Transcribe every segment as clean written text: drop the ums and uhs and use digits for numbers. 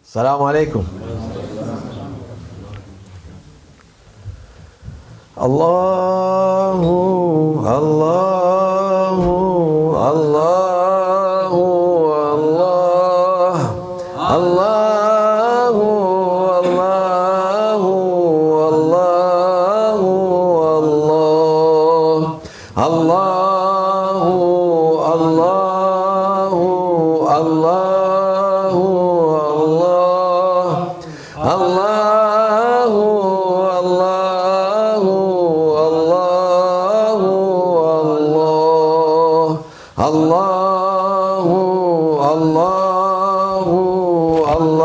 Assalamu alaikum. Allahu, Allahu, Allahu, Allah, Allahu, Allahu, Allahu, Allah, Allahu, Allahu, Allahu, Allahu, Allahu, Allahu, Allahu, Allahu,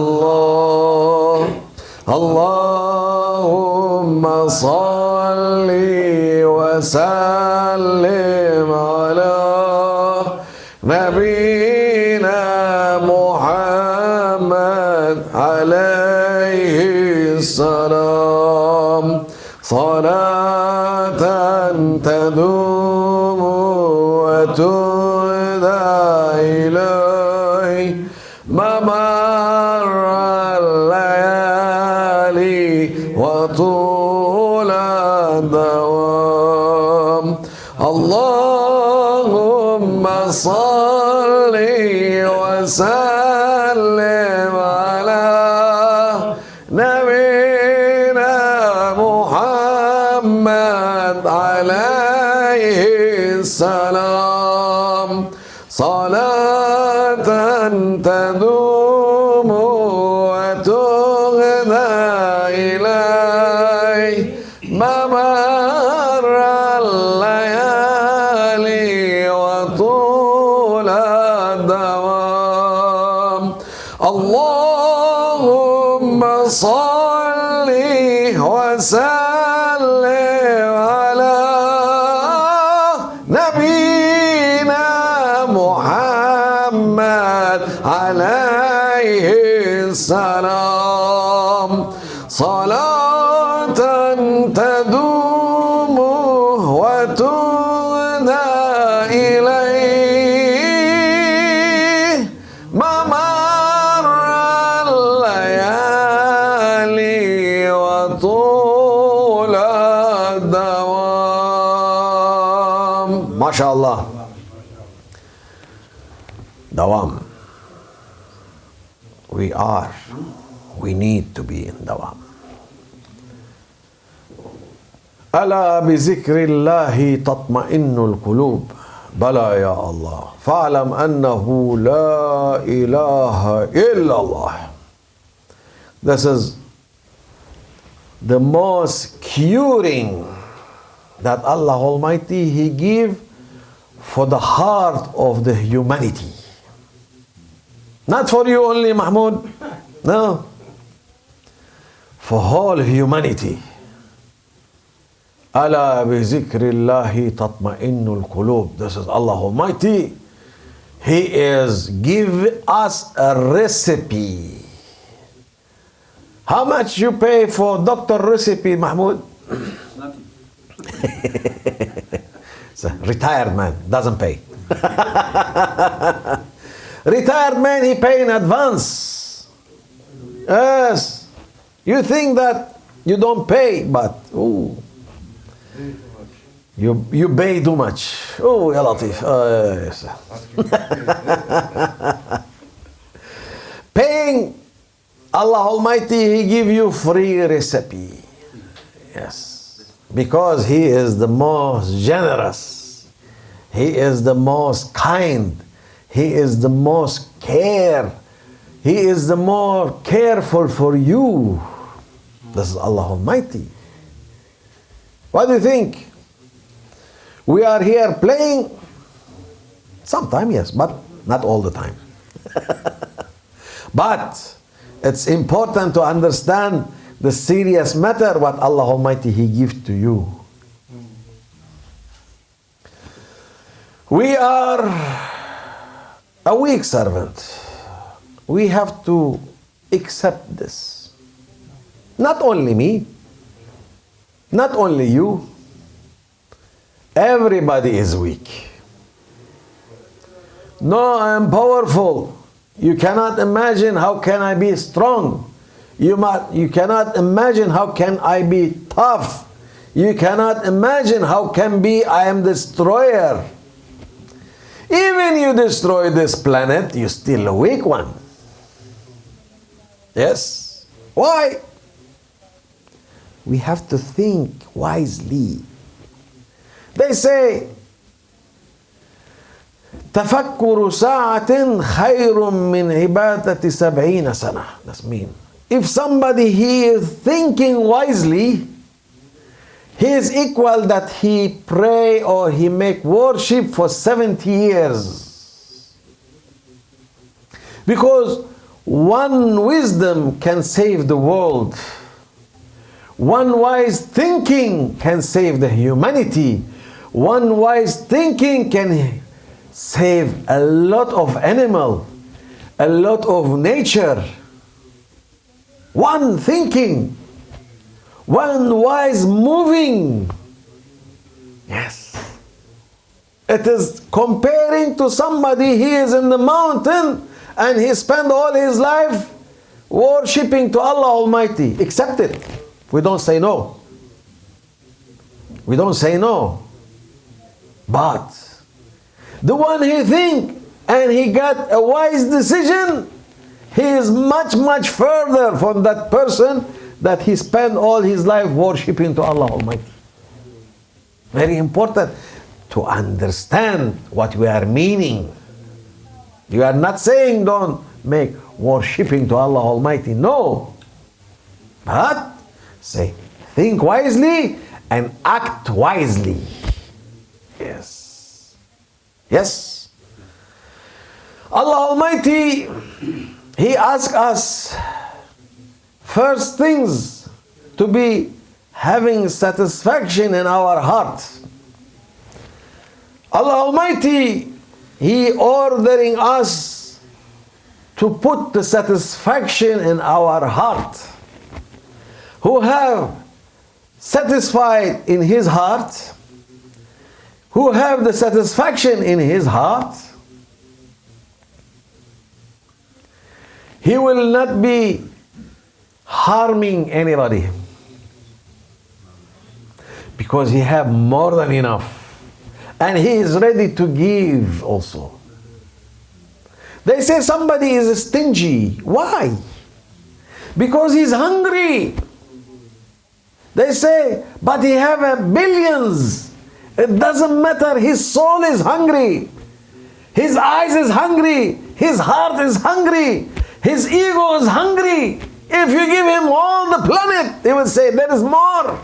Allahu, Allahumma salli wa sallim ala nabiyyina Muhammad alayhi salam salatan tadumu wa tu'da ilayhi mamarra al-layali wa tula dawam. Allahumma salli wa sallim ala nabiyyina Muhammad alayhi salam salatan tadumu wa tughda ilayhi mamarra al-layali wa tula dawam. Allahumma salli wa sallim ala nabiyyina Muhammad alayhi salam salatan tadumu wa tu'da ilayhi mamarra al-layali wa tula dawam. MashaAllah. Dawam. We need to be in dawam. ألا بذكر الله تطمئن القلوب. بلى يا الله فاعلم أنه لا إله إلا الله. This is the most curing that Allah Almighty He give for the heart of the humanity. Not for you only, Mahmoud. No. For whole humanity. ألا بذكر الله تطمئن القلوب. This is Allah Almighty. He is give us a recipe. How much you pay for doctor recipe, Mahmoud? Nothing. It's a retired man, doesn't pay. Retired man, he pay in advance. Yes. You think that you don't pay, but ooh. You pay too much. Oh, ya Latif. Yes. Paying, Allah Almighty, He give you free recipe. Yes. Because He is the most generous. He is the most kind. He is the most care. He is the more careful for you. This is Allah Almighty. What do you think? We are here playing? Sometimes, yes, but not all the time. But it's important to understand the serious matter what Allah Almighty He gives to you. We are a weak servant. We have to accept this. Not only me, Not only you, everybody is weak. No, I am powerful. You cannot imagine how can I be strong. You cannot imagine how can I be tough. You cannot imagine how can be I am destroyer. Even you destroy this planet, you still a weak one. Yes. Why? We have to think wisely. They say, تفكر ساعة خير من عبادة 70 سنة. That's mean. If somebody he is thinking wisely, he is equal that he pray or he make worship for 70 years. Because one wisdom can save the world. One wise thinking can save the humanity. One wise thinking can save a lot of animal, a lot of nature. One thinking, one wise moving. Yes. It is comparing to somebody, he is in the mountain and he spent all his life worshipping to Allah Almighty. Accept it. We don't say no. We don't say no. But the one he think and he got a wise decision, he is much, much further from that person that he spent all his life worshipping to Allah Almighty. Very important to understand what we are meaning. You are not saying don't make worshipping to Allah Almighty. No. But say, think wisely and act wisely. Yes. Yes. Allah Almighty, He asks us first things to be having satisfaction in our heart. Allah Almighty, He ordering us to put the satisfaction in our heart. Who have satisfied in his heart, who have the satisfaction in his heart, he will not be harming anybody because he have more than enough and he is ready to give also. They say somebody is stingy. Why? Because he's hungry. They say, but he have billions. It doesn't matter. His soul is hungry. His eyes is hungry. His heart is hungry. His ego is hungry. If you give him all the planet, he will say, there is more.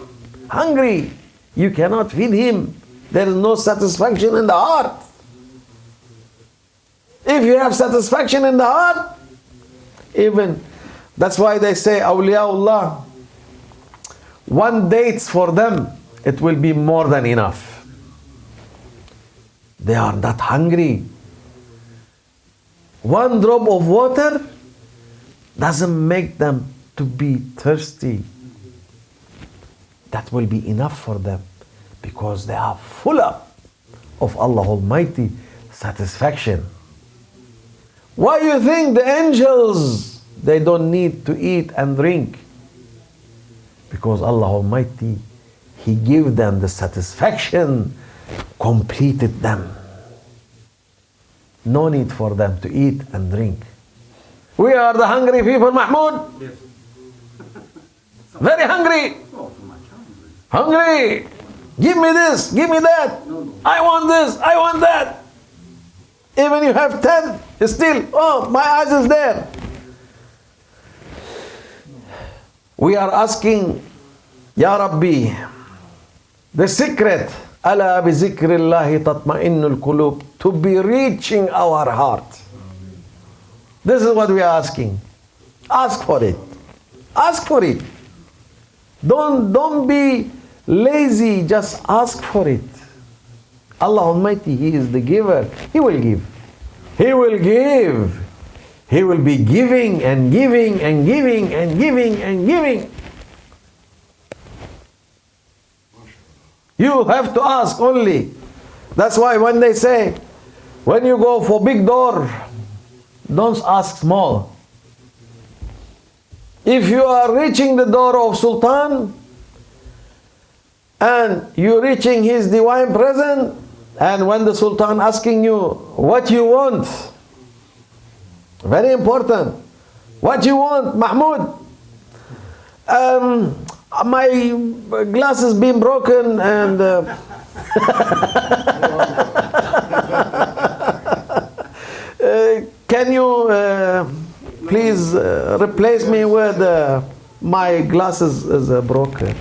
Hungry. You cannot feed him. There is no satisfaction in the heart. If you have satisfaction in the heart, even, that's why they say, awliyaullah, one dates for them, it will be more than enough. They are not hungry. One drop of water doesn't make them to be thirsty. That will be enough for them because they are full up of Allah Almighty satisfaction. Why you think the angels, they don't need to eat and drink? Because Allah Almighty, He gave them the satisfaction, completed them. No need for them to eat and drink. We are the hungry people, Mahmoud. Yes. Very hungry. Oh, too much hungry. Hungry. Give me this, give me that. No. I want this, I want that. Even you have 10, still, oh, my eyes is there. We are asking, Ya Rabbi, the secret, ألا بذكر الله تطمئن القلوب, to be reaching our heart. This is what we are asking. Ask for it. Ask for it. Don't be lazy, just ask for it. Allah Almighty, He is the giver. He will give. He will give. He will be giving and giving and giving and giving and giving. You have to ask only. That's why when they say, when you go for big door, don't ask small. If you are reaching the door of Sultan and you're reaching his divine presence, and when the Sultan asking you what you want, very important, what you want, Mahmoud? My glass has been broken and can you please replace me with my glasses is broken.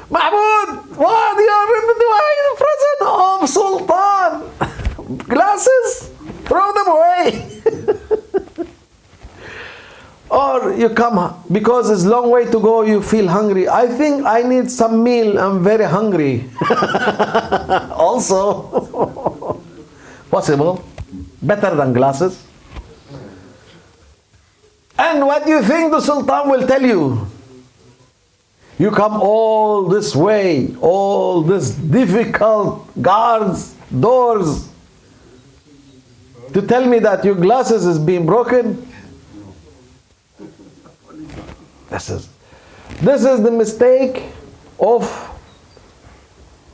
Mahmoud, what? You are in the divine presence of Sultan. Glasses? Throw them away. Or you come, because it's a long way to go, you feel hungry. I think I need some meal, I'm very hungry. Also, possible, better than glasses. And what do you think the Sultan will tell you? You come all this way, all this difficult guards, doors, to tell me that your glasses is being broken? This is the mistake of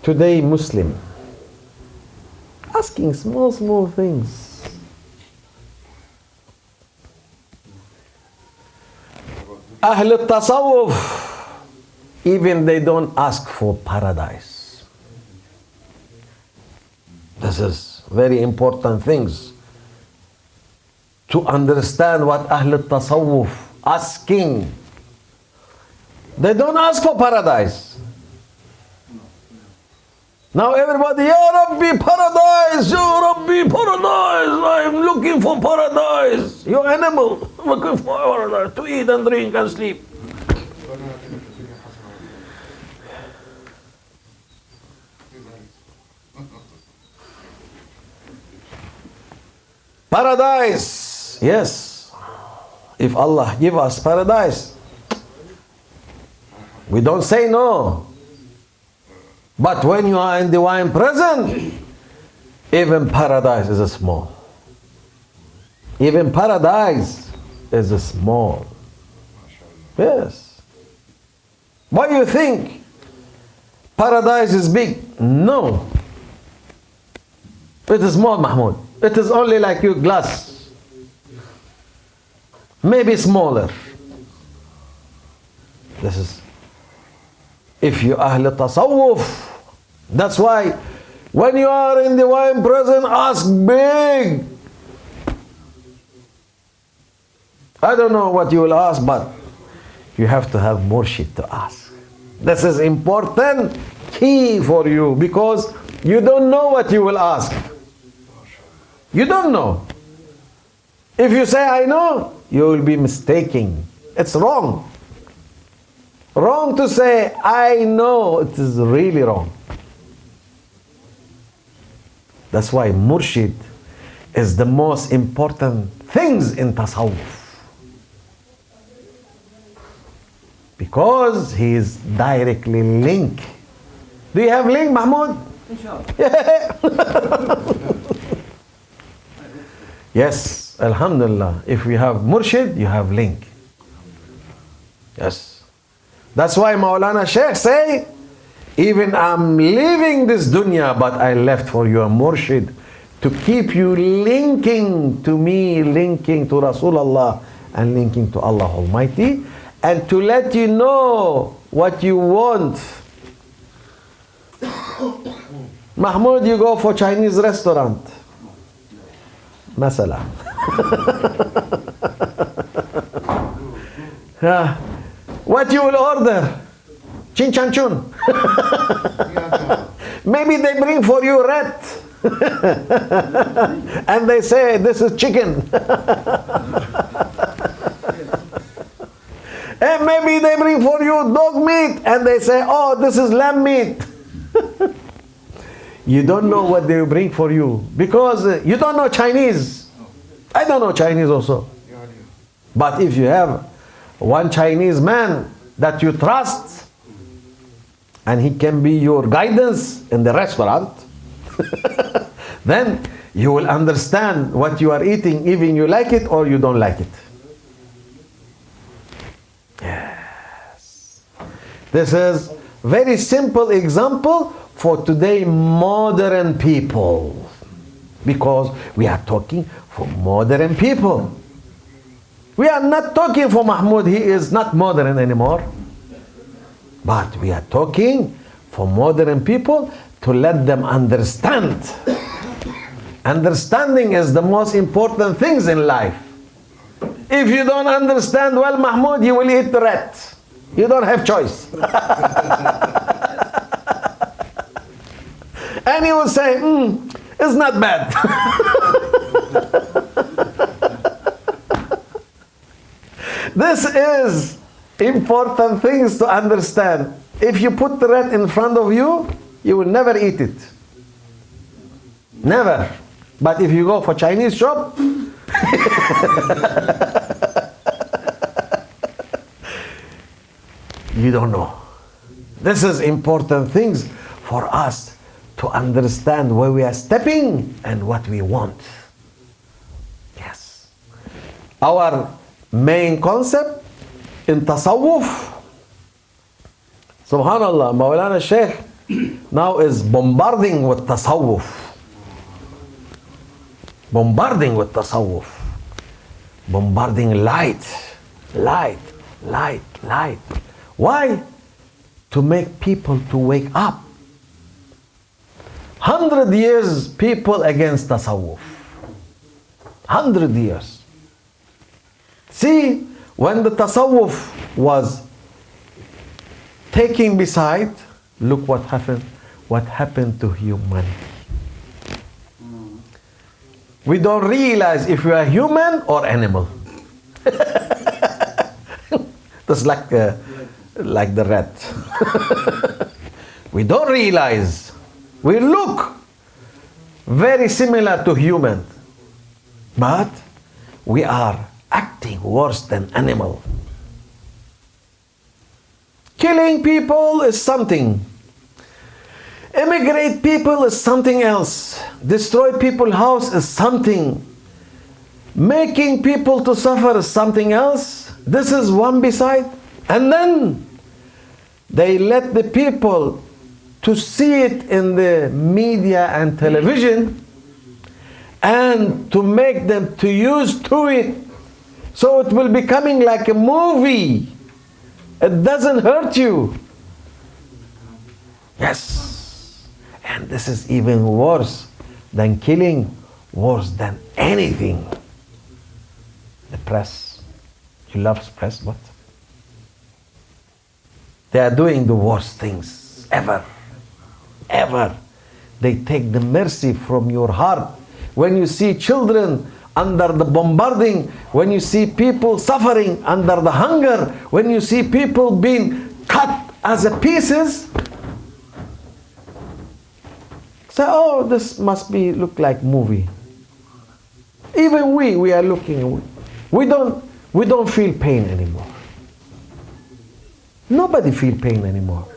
today Muslim. Asking small things. Ahl al-Tasawwuf, even they don't ask for paradise. This is very important things. To understand what Ahl al-Tasawwuf asking. They don't ask for paradise. Now everybody, Ya Rabbi, paradise, Ya Rabbi, paradise, I'm looking for paradise. You animal, looking for paradise, to eat and drink and sleep. Paradise, yes. If Allah give us paradise, we don't say no. But when you are in divine presence, even paradise is a small. Even paradise is a small. Yes. What do you think? Paradise is big? No. It is small, Mahmoud. It is only like your glass. Maybe smaller. This is, if you Ahl Tasawwuf. That's why when you are in divine presence, ask big. I don't know what you will ask, but you have to have murshid to ask. This is important key for you, because you don't know what you will ask. You don't know. If you say, I know, you will be mistaking. It's wrong. Wrong to say, I know. It is really wrong. That's why murshid is the most important things in tasawwuf. Because he is directly linked. Do you have link, Mahmoud? Yeah. Yes, Alhamdulillah. If we have murshid, you have link. Yes. That's why Maulana Sheikh say, even I'm leaving this dunya, but I left for you a murshid to keep you linking to me, linking to Rasulullah, and linking to Allah Almighty, and to let you know what you want. Mahmoud, you go for Chinese restaurant. Masala. What you will order? Chin chan chun. Maybe they bring for you rat. And they say this is chicken. And maybe they bring for you dog meat and they say, oh, this is lamb meat. You don't know what they bring for you because you don't know Chinese. I don't know Chinese also. But if you have one Chinese man that you trust, and he can be your guidance in the restaurant, then you will understand what you are eating, even you like it or you don't like it. Yes. This is very simple example for today modern people, because we are talking for modern people. We are not talking for Mahmoud, he is not modern anymore. But we are talking for modern people to let them understand. Understanding is the most important things in life. If you don't understand well, Mahmoud, you will eat the rat. You don't have choice. And he will say, it's not bad. This is important things to understand. If you put the rat in front of you, you will never eat it. Never. But if you go for Chinese shop, you don't know. This is important things for us to understand where we are stepping and what we want. Yes. Our main concept in Tasawwuf, Subhanallah, Mawlana Sheikh now is bombarding with Tasawwuf. Bombarding with Tasawwuf. Bombarding light. Light. Light. Light. Why? To make people to wake up. 100 years people against Tasawwuf. 100 years. See, when the Tasawwuf was taking beside, look what happened. What happened to humanity. We don't realize if we are human or animal. That's like the rat. We don't realize. We look very similar to human, but we are acting worse than animal. Killing people is something. Immigrate people is something else. Destroy people's house is something. Making people to suffer is something else. This is one beside. And then they let the people to see it in the media and television and to make them to use to it. So it will be coming like a movie. It doesn't hurt you. Yes. And this is even worse than killing, worse than anything. The press. You love press, what? They are doing the worst things ever. Ever. They take the mercy from your heart. When you see children under the bombarding, when you see people suffering under the hunger, when you see people being cut as a pieces, say, oh, this must be look like movie. Even we are looking. We don't feel pain anymore. Nobody feel pain anymore.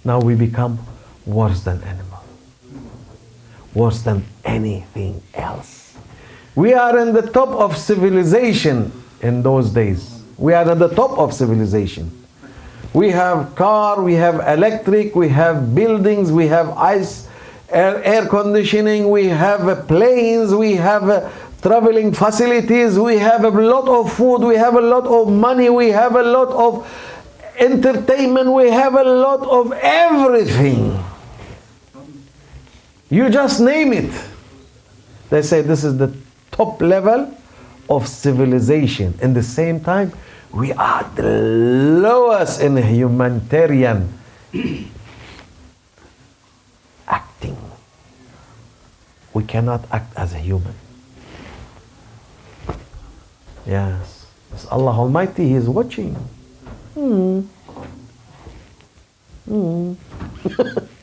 Now we become worse than animal. Worse than anything else. We are in the top of civilization in those days. We are at the top of civilization. We have car, we have electric, we have buildings, we have air conditioning, we have planes, we have traveling facilities, we have a lot of food, we have a lot of money, we have a lot of entertainment, we have a lot of everything. You just name it. They say this is the top level of civilization. In the same time, we are the lowest in humanitarian acting. We cannot act as a human. Yes. It's Allah Almighty, He is watching.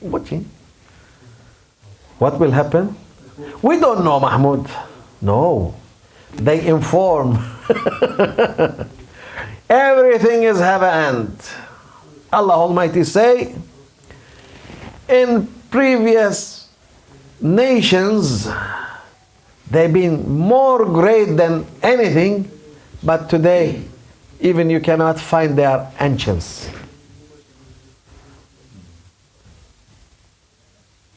Watching. What will happen? We don't know, Mahmoud. No. They inform. Everything is have an end. Allah Almighty say, in previous nations, they've been more great than anything, but today, even you cannot find their ancients.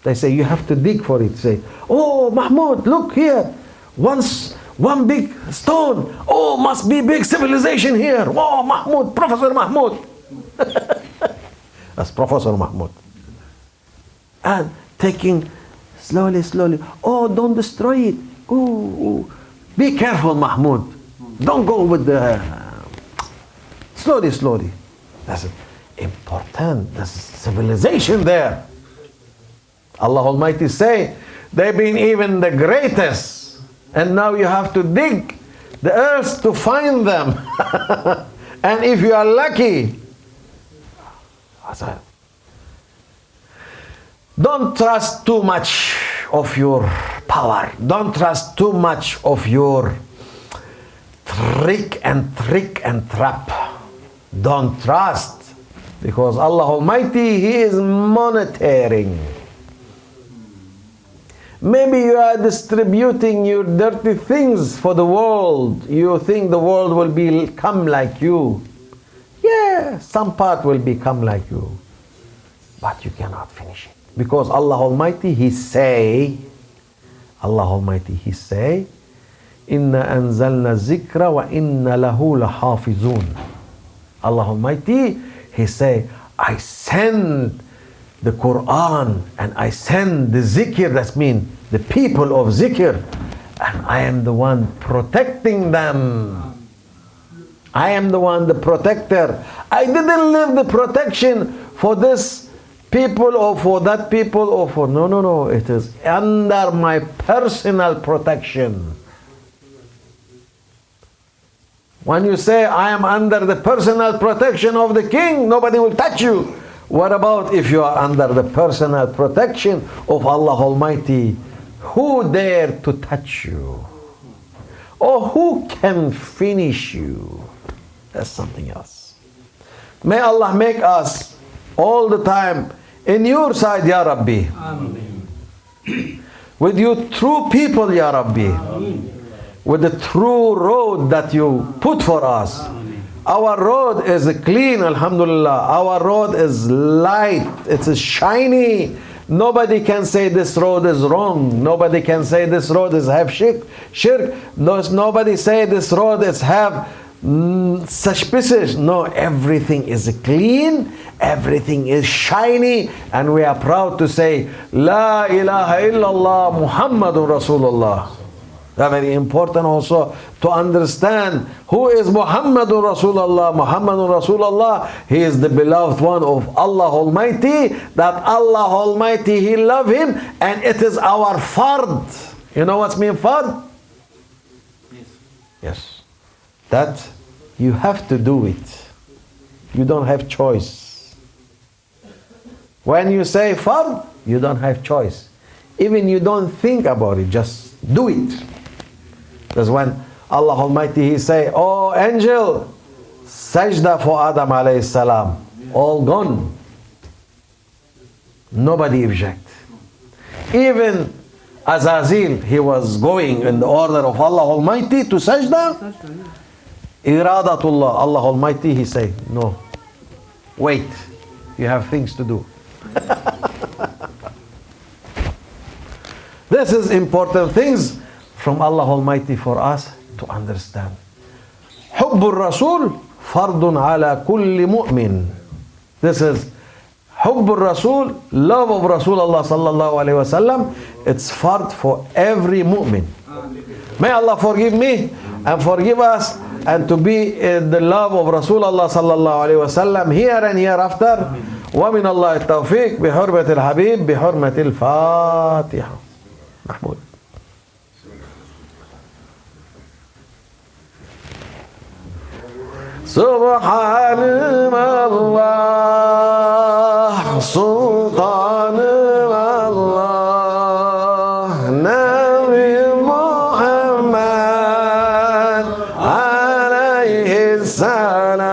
They say you have to dig for it. Say, oh Mahmoud, look here. Once one big stone. Oh, must be big civilization here. Oh, Mahmoud, Professor Mahmoud. That's Professor Mahmoud. And taking slowly, slowly. Oh, don't destroy it. Oh, be careful, Mahmoud. Don't go with the slowly, slowly. That's important. There's civilization there. Allah Almighty say, they've been even the greatest, and now you have to dig the earth to find them. And if you are lucky, don't trust too much of your power. Don't trust too much of your trick and trap. Don't trust, because Allah Almighty, He is monitoring. Maybe you are distributing your dirty things for the world. You think the world will become like you. Yeah, some part will become like you. But you cannot finish it. Because Allah Almighty, He say, Inna anzalna zikra wa inna lahu lahafizun. Allah Almighty, He say, I send the Quran and I send the zikr, that means the people of zikr, and I am the one protecting them. I am the one, the protector. I didn't leave the protection for this people or for that people or for, no. It is under my personal protection. When you say I am under the personal protection of the king, nobody will touch you. What about if you are under the personal protection of Allah Almighty? Who dare to touch you? Or who can finish you? That's something else. May Allah make us all the time in your side, Ya Rabbi. Amen. With you true people, Ya Rabbi. Amen. With the true road that you put for us. Amen. Our road is clean, alhamdulillah. Our road is light. It's shiny. Nobody can say this road is wrong. Nobody can say this road is have shirk. Nobody say this road is have suspicious. No, everything is clean. Everything is shiny. And we are proud to say, La ilaha illallah Muhammadun Rasulullah. That's very important also to understand who is Muhammadun Rasulullah. Muhammadun Rasulullah, he is the beloved one of Allah Almighty, that Allah Almighty, He love him, and it is our fard. You know what's mean fard? Yes. That you have to do it. You don't have choice. When you say fard, you don't have choice. Even you don't think about it, just do it. That's when Allah Almighty, He say, oh angel, sajda for Adam alayhi salam. All gone. Nobody object. Even Azazil, he was going in the order of Allah Almighty to sajda. Iradatullah, Allah Almighty, He say, no. Wait, you have things to do. This is important things from Allah Almighty for us to understand. Hubbur Rasul fardun ala kulli mu'min. This is Hubbur Rasul, love of Rasulullah sallallahu alayhi wa sallam. It's fard for every mu'min. May Allah forgive me and forgive us, and to be in the love of Rasulullah sallallahu alayhi wa sallam here and hereafter. ومن الله التوفيق بحرمة الحبيب بحرمة الفاتحة. محمود. سبحان الله سلطان الله نبي محمد عليه السلام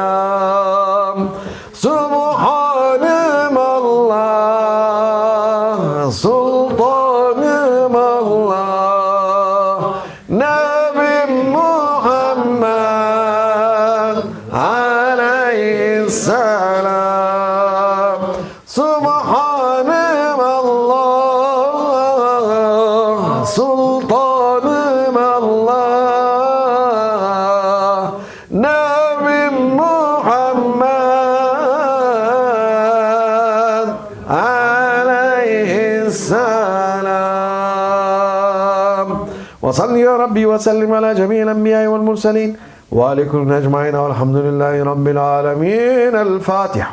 وصل يا ربي وسلم على جميع الأنبياء والمرسلين وعلى كل أجمعين والحمد لله رب العالمين. الفاتحة.